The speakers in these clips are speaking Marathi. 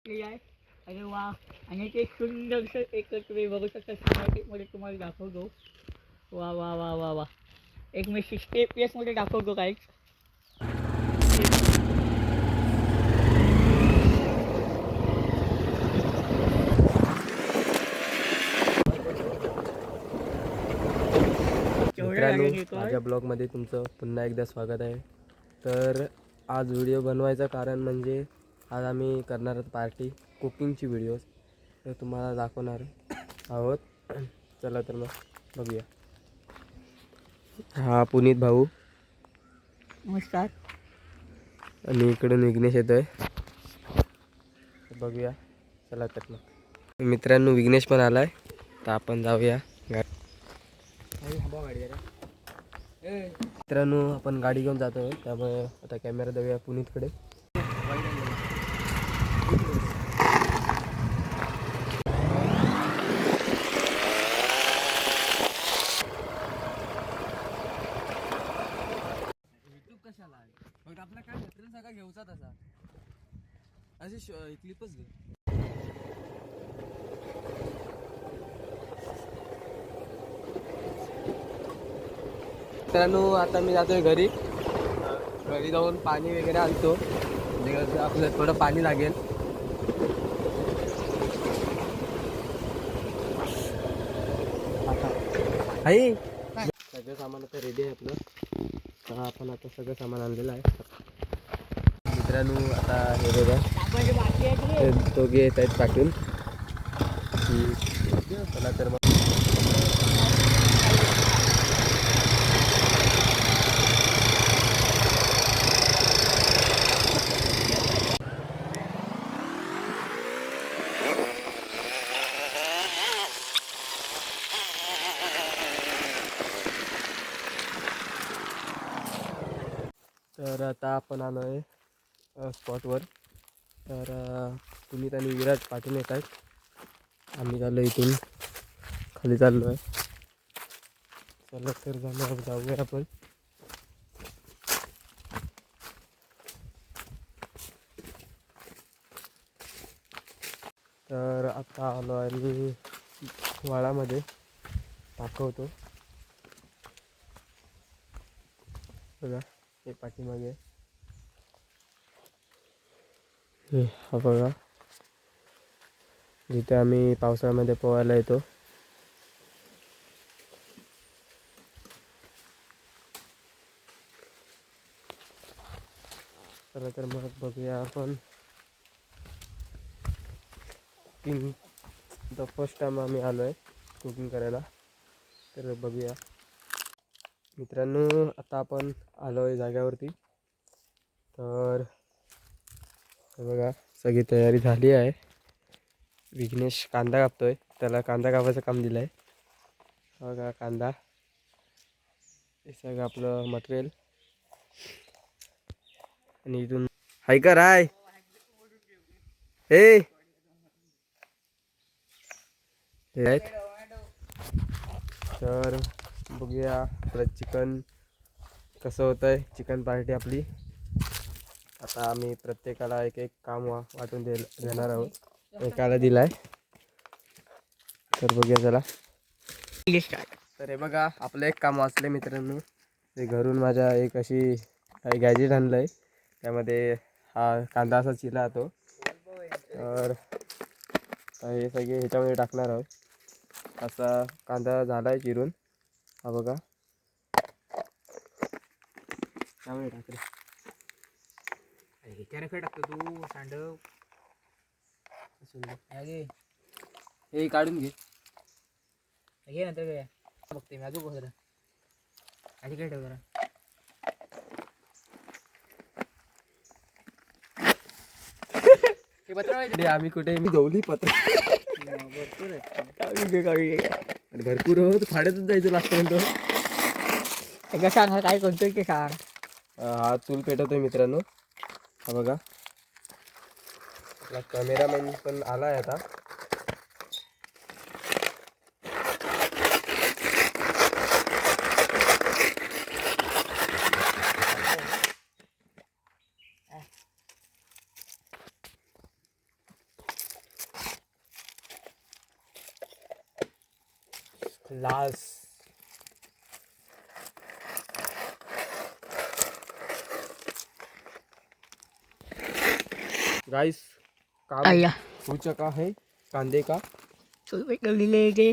आहे. अरे वा. आणि ते सुंदरसं एक तुम्ही बघू शकता सिनेमॅटिकमध्ये तुम्हाला दाखवतो. वा वा वा वा वा. एक मी 60 FPS मध्ये दाखवतो काहीच. मित्रांनो, माझ्या ब्लॉगमध्ये तुमचं पुन्हा एकदा स्वागत आहे. तर आज व्हिडिओ बनवायचं कारण म्हणजे आज आम्ही करणार आहोत पार्टी, कुकिंगची व्हिडिओज तर तुम्हाला दाखवणार आहोत. चला तर मग बघूया. हा पुनीत भाऊ नमस्कार. आणि इकडून विघ्नेश येतोय. बघूया. चला तर मग मित्रांनो, विघ्नेश पण आलाय तर आपण जाऊया. मित्रांनो, आपण गाडी घेऊन जातो त्यामुळे आता कॅमेरा देऊया पुनीतकडे. कशाला मग आपला काय मटेरियल सगळा घेऊचा तसा अशी क्लिपच घे. मित्रांनो, आता मी जातोय घरी जाऊन पाणी वगैरे आणतो म्हणजे आपलं थोडं पाणी लागेल. आई सगळं सामान आता रेडी आहे आपलं. तर आपण आता सगळं सामान आणलेलं आहे. मित्रांनो, आता हे बघा हे दोघे येत आहेत पाठवून. चला तर मग तर आता आपण आलो आहे स्पॉटवर. तर पुनीत आणि विराज पाठवून येत आहेत. आम्ही चाललो इथून खाली चाललो आहे. चला तर जाऊया आपण. तर आता आलो आहे मी वाळामध्ये. दाखवतो बघा, हे पाठीमागे हा बघा, जिथे आम्ही पावसाळ्यामध्ये पोहायला येतो. चला तर मग बघूया आपण. कुकिंग द फर्स्ट टाइम आम्ही आलो आहे कुकिंग करायला. तर बघूया मित्रांनो, आता आपण आलो आहे जाग्यावरती. तर बघा, सगळी तयारी झाली आहे. विघ्नेश कांदा कापतोय, त्याला कांदा कापायचं काम दिलं आहे. बघा कांदा, हे सगळं आपलं मटेरियल. आणि इथून हाय का राय हे आहेत. तर बघूया आपलं चिकन कसं होतं आहे. चिकन पार्टी आपली. आता आम्ही प्रत्येकाला एक एक काम वाटून देणार आहोत. एकाला दिलाय. तर बघूया चला. तर हे बघा, आपलं एक काम वाचलं मित्रांनो. ते घरून माझ्या एक अशी काही गॅजेट आणलं आहे. त्यामध्ये हा कांदा असा चिरला जातो. तर हे सगळे ह्याच्यामध्ये टाकणार आहोत. असा कांदा झाला आहे चिरून. हा बघा, त्यामुळे टाकले. ह्याच्याने टाकतो तू सांडव. हे काढून घे. घे नंतर काय बघते मी अजून जरा आधी काय ठेव जरा. हे पत्र आम्ही कुठे मी गवली पत्र भरपूर आहे. भरपूर होत फाड्यातच जायचं लागतं. एकदा सांग काय करतोय ते सांग. हा चूल पेटवतोय मित्रांनो. हा बघा, आपला कॅमेरामॅन पण आला आहे आता. लास गाइस काम आया हो चुका है कांदे का. चूल पेटवलेली आहे ते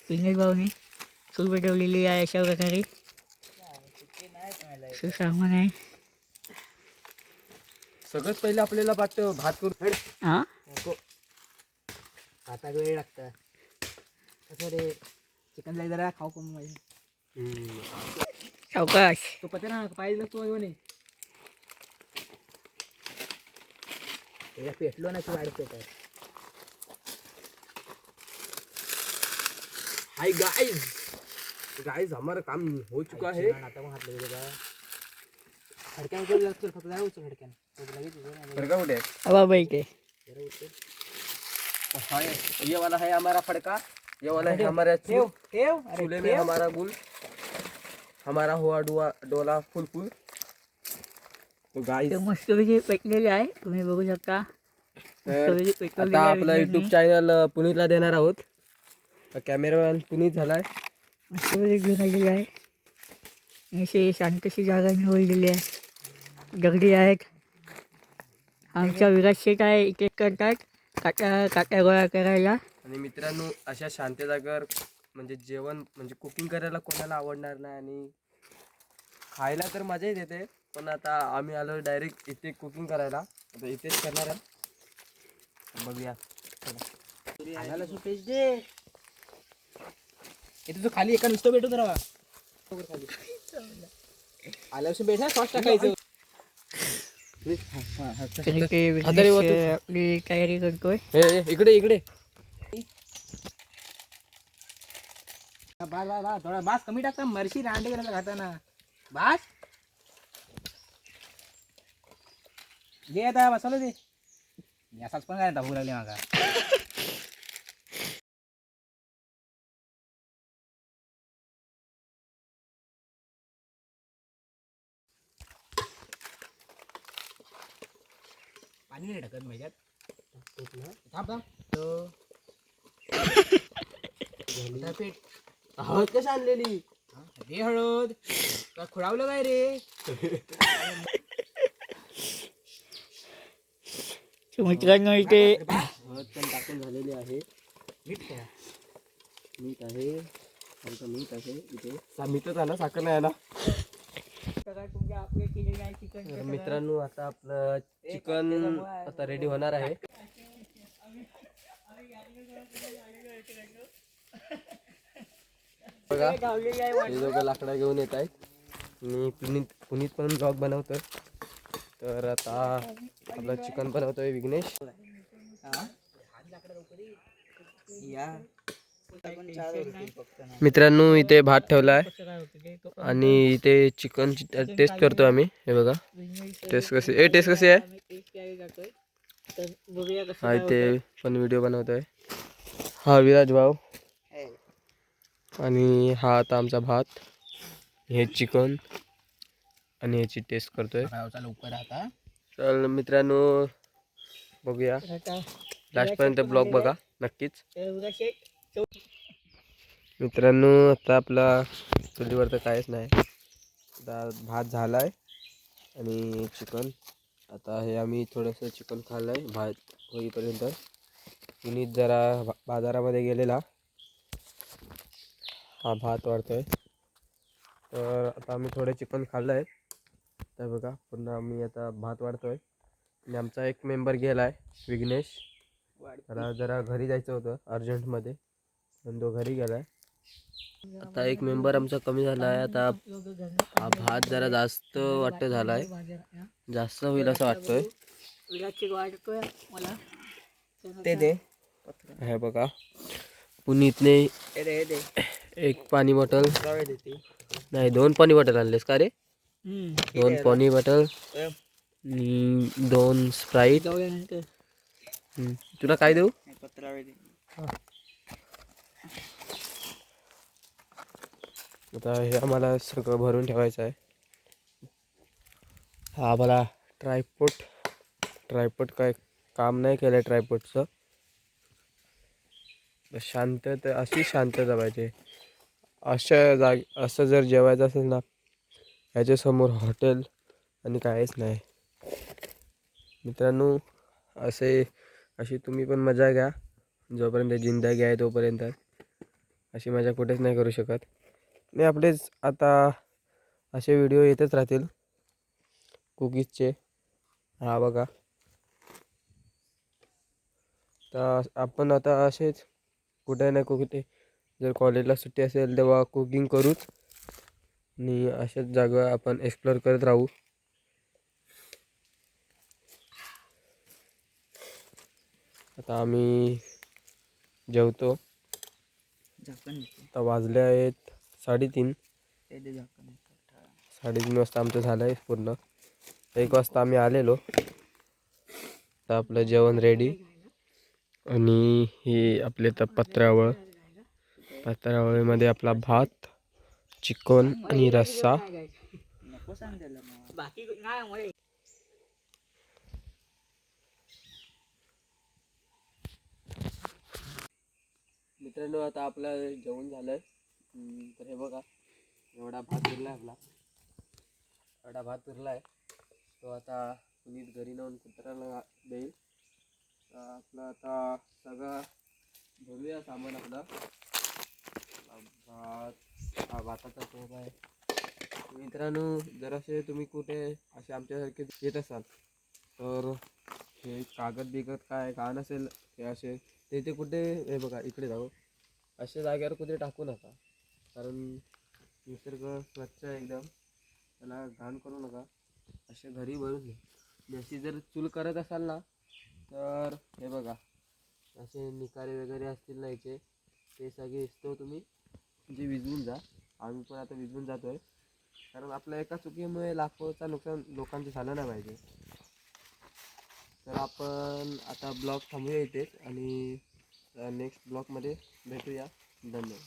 विनय भाऊने चूल पेटवलेली आहे अशा प्रकारे असं सामान आहे. सगळ्यात पहिले आपल्याला भात करून हां आता वेळ लागतं कसं रे चिकन जाईल जरा खाऊ कमी माझी सावकाश तो पते ना पाहिजे तू येऊ नये त्याला पेटलो ना तू वाढ पेटाय हाय गाइस गाइस हमारा काम हो चुका है. आता मग हात लगेच बा खडक्यान कर लागतो फक्त जाऊ खडक्यान तो लगेच फड़का उठे हवा बैठे जरा उठते हाँ, ये वाला है हमारा फड़का. ये वाला है हमारा ठेव ठेव अरे चूल्हे में हमारा गुल हमारा हुआ डोला फुल तो गाइस ते मस्तपैकी पेटलेले आहे तुम्ही बघू शकता. मस्तपैकी पेटवलेले आता आहे आपला विनयने. युट्यूब चॅनल पुनीतला देणार आहोत. कॅमेरामॅन पुनीत झालाय. मस्तपैकी घेऊन आलेली आहे. अशी शांतशी जागा निवडलेली आहे. दगडी आहेत. आमच्या विराज शेठ आहे इथे करतात काट्या गोळा करायला. आणि मित्रांनो अशा शांत जागेवर म्हणजे जेवण म्हणजे कुकिंग करायला कोणाला आवडणार नाही आणि खायला तर मजाच येते. पण आता आम्ही आलो डायरेक्ट इथे कुकिंग करायला. आता इथेच करणार आहे. बघूया. आल्याला सुटेज दे इथे तू खाली एका नुसतं भेटून राहा आल्यापासून भेट ना सॉस टाकायचं तरी ते विघ्नेश आपली तयारी करतोय. इकडे इकडे बा थोडा बास कमी टाकता मरशी रांडे करायला खाताना बास दे आता बसवलं दे असाच पण काय दाखवू लागले मागा पाणी नाही टाकत माझ्यात थांब पीठ हळद कशी आणलेली रे हळद का खुळावलं काय रे मित्रांनो इथे हळद पण टाकून झालेली आहे. मीठ काय मीठ आहे आमचं मीठ आहे इथे मीठच आहे ना साखर नाही आहे ना. तर मित्रांनो आता आपलं चिकन आता रेडी होणार आहे. बघा हे दोघं लाकडा घेऊन येत आहेत आणि पुनीत पण ब्लॉग बनवतोय. तर आता आपलं चिकन बनवतोय विघ्नेश. मित्रांनो इथे भात ठेवला आहे आणि इथे चिकनची टेस्ट करतो आम्ही. हे बघा टेस्ट कशी आहे. हा इथे पण व्हिडिओ बनवतोय हा विराज भाऊ. आणि हा आता आमचा भात हे चिकन आणि याची टेस्ट करतोय. लवकर आता चल मित्रांनो बघूया लास्टपर्यंत ब्लॉग बघा नक्कीच. मित्रांनो आता आपला चुलीवर तर काहीच नाही. आता भात झाला आहे आणि चिकन आता हे आम्ही थोडंसं चिकन खाल्लं आहे भात होईपर्यंत. पुनीत जरा बाजारामध्ये गेलेला हा भात वाढतोय. तर आता आम्ही थोडे चिकन खाल्लं आहे. तर बघा पुन्हा आम्ही आता भात वाढतोय आणि आमचा एक मेंबर गेला आहे विघ्नेश. त्याला जरा घरी जायचं होतं अर्जंटमध्ये पण तो घरी गेला आहे. आता एक मेंबर आमचा कमी झाला आहे. आता हा भात जरा जास्त वाटतं झाला आहे जास्त होईल असं वाटतोय. ते दे हे बघा पुनीतने एक पाणी बॉटल नाही 2 पाणी बॉटल आणलेस का रे. 2 पाणी बॉटल 2 स्प्राईट. तुला काय देऊ. आता हे आम्हाला सगळं भरून ठेवायचं आहे. हा आम्हाला ट्रायपॉड काय काम नाही केलं ट्रायपॉडचं. शांतता अशी शांतता पाहिजे असं जर जेवायचं असेल ना, ह्याच्यासमोर हॉटेल आणि काहीच नाही मित्रांनो. अशी तुम्ही पण मजा घ्या. जोपर्यंत जिंदगी आहे तोपर्यंत अशी मजा कुठेच नाही करू शकत. आणि आपलेच आता असे व्हिडिओ येतच राहतील कुकीजचे. हा बघा, तर आपण आता असेच कुठे ना कुठे जर कॉलेजला सुट्टी असेल तेव्हा कुकिंग करूच आणि अशाच जागा आपण एक्सप्लोअर करत राहू. आता आम्ही जेवतो. झाकण येते आता वाजले आहेत 3:30. ते दे झाकण. 3:30 वाजता आमचं झालं आहे पूर्ण. 1 वाजता आम्ही आलेलो. तर आपलं जेवण रेडी. आणि ही आपले तर पत्रावळीमध्ये आपला भात, चिकन आणि रस्सा. नको सांग त्याला मग. बाकी नाही मला मित्रांनो आता आपलं जेवण झालंय. तर हे बघा, एवढा भात उरलाय आपला. एवढा भात उरलाय तो आता कुणीच घरी नेऊन कुत्र्याला देईल. तर आपलं आता सगळं भरूया सामान आपलं. भाताचा टोप आहे. मित्रांनो जर असे तुम्ही कुठे असे आमच्यासारखे येत असाल तर हे कागद बिगद काय घाण असेल हे असे ते कुठे, हे बघा इकडे जाऊ, अशा जागेवर कुठे टाकू नका. कारण निसर्ग स्वच्छ आहे एकदम, त्याला घाण करू नका. असे घरी भरून घे. जशी जर चूल करत असाल ना तर हे बघा असे निकारे वगैरे असतील ना याचे, ते सगळे तो तुम्ही म्हणजे विझवून जा. आम्ही पण आता विझवून जातोय, कारण आपल्या एका चुकीमुळे लाखोचा नुकसान लोकांचं झालं नाही पाहिजे. तर आपण आता ब्लॉग थांबूया इथेच आणि नेक्स्ट ब्लॉगमध्ये भेटूया. धन्यवाद.